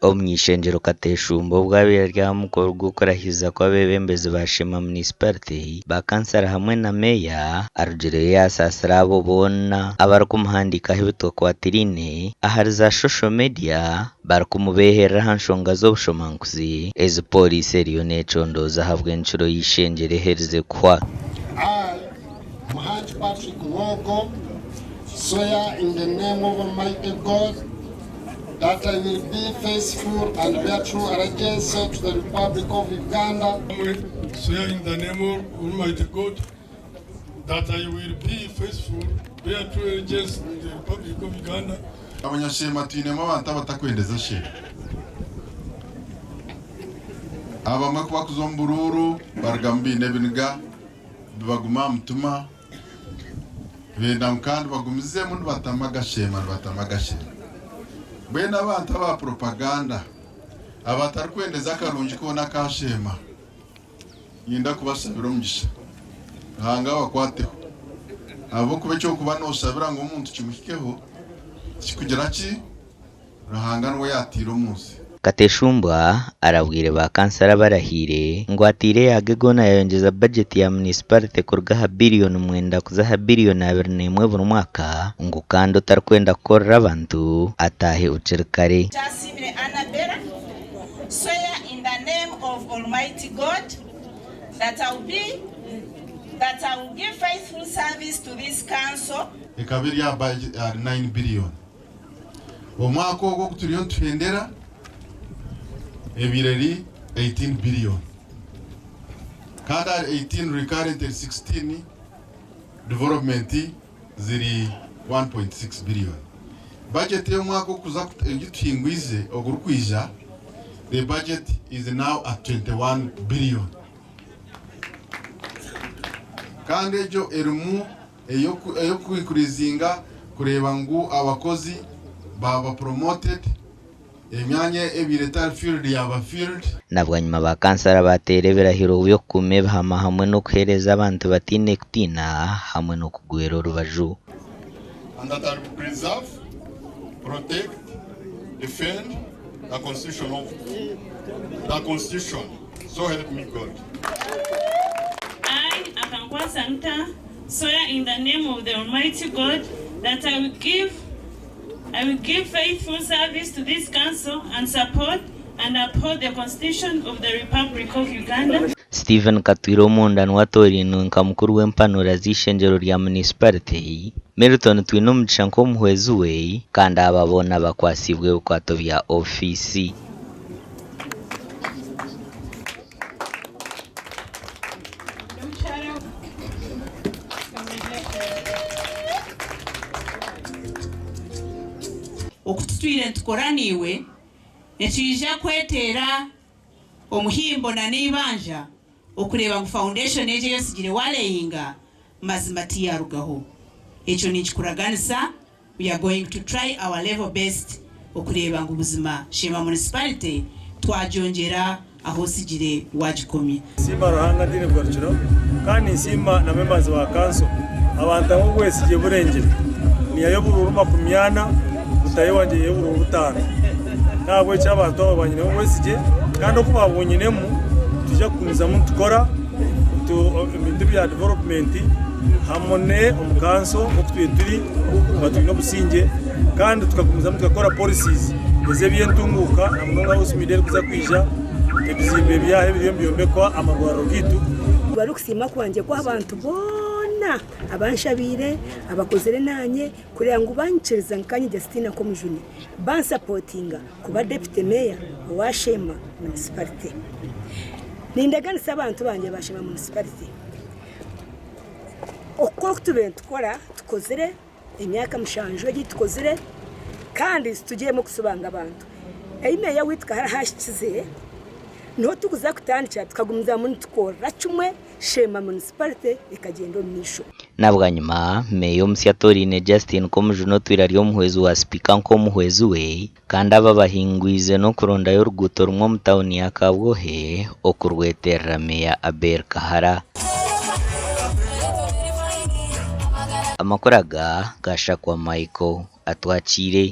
Omwishengero Kateshumba bwabire ryamukoro gukurahiza kwa bebembezi bashema municipality bakansara hamwe na meya arugire yasasira abo bona abarikumuhandikaho ibitokwatirine ahari za social media barikumubeherera hanshonga z'obushomankuzi ezi polisi eriyo necondoza habwe enshuro y'ishengero eherize kwa Muhaji Patrick Mwogo swear in the name of Almighty God that I will be faithful and bear true allegiance to the Republic of Uganda. Swear in the name of Almighty God that I will be faithful, bear true allegiance to the Republic of Uganda. Abanyashema twinemo abantu abatakwendeza shema. Abamwe bakuzombururu bargambi nebinga baguma mutuma benda kandi bagumize mundu batamagashema batamagashema. Bwena abantu aba propaganda abatari kwendeza akarungi kubona kashema yinda kubasabira umugisha hanga bakwateho abo kube cyo kuba no sabira ngo umuntu kimuhikeho kikugira ki rahanga no yatira umunsi. Kateshumba arabwire ba kansara barahire ngo atire yagegona yongeza budget ya municipality kurgaha billion mwenda kuzaha billion 21 buri mwaka ngo kandi utarkwenda korra abantu atahe ucerkare. Tasimire Anabera, swear in the name of Almighty God that I will give faithful service to this council. Ekabiri ya budget 9 billion. Omwaka ogwo kuturiyo twendera ebireri 18 billion. Kada 18 recurrent 16 development ziri 1.6 billion. Budget yo mwaka kuza egitwingwize ogurukwija the budget is now at 21 billion. Kandi ejo erimu eyo kwikurizinga kureba ngo abakozi baba promoted emyanya ebiretal field yaba field. Nabwanyuma ba kansara batere birahiro byo kumeba hamwe no kuhereza abantu batine kutina hamwe no kugwera rubaju. And that I will preserve, protect, defend the constitution. So help me God. I, Akankwa Santa, swear in the name of the Almighty God that I will give faithful service to this council and support and uphold the Constitution of the Republic of Uganda. Stephen Katwiro Munda nwatorino nkamukuru w'empanura z'ishengero rya municipality Milton twino mugishanko muhwezuwe kandi ababona bakwasibwe ukwato bya ofisi. Okututwire tukoraniwe netwija kwetera omuhimbo na nibanja okureba ngo foundation eje yosigire waleyinga mazima tiyarugaho. Echo nikikuraganisa, we are going to try our level best okureba ngo ubuzima Shema municipality twajongera aho sigire wajikomye. Simba ruhanga ndine bwarukiro kandi simba na members ba council abantu abo wese je burengere ni ayobururu makumyana utayo wanje yebururu butano ntabwo cy'abantu abanyine wese je kandi uko babonyinemu tujya kumiza mu tukora ibintu bya development hamone umukanso ukutwe turi batwino businge kandi tukakomeza mukakora policies eze byentunguka namwe house media kuza kwija ebizimbe byahe byombe kwa amagwaro gitu barukusima kwanje kwa abantu bona abanshabire abakozere nanye kurera ngo bancereza nkanye Justina ko mujuni ban supportinga kuba deputy mayor wa Shema municipality nindaganisa abantu banje bashema municipality okko tukora tukozere emyaka mushanjo gitukozere kandi tugiye mu kusobanga abantu eyimeya witka harahashize no tukuza kutandika tukagumiza mu tukora cumwe Shema municipality ikagendo misho. Nabwanyuma meyo Musyatorine Justin ko mujuno twira ryo muhwezu wa speaker nko muhwezu we kandi aba bahingwize no kuronda yo ruguto rumwe mu town ya Kabwohe okurweterera meya Aber Kahara. Amakoraga gashakwa Michael atwakire.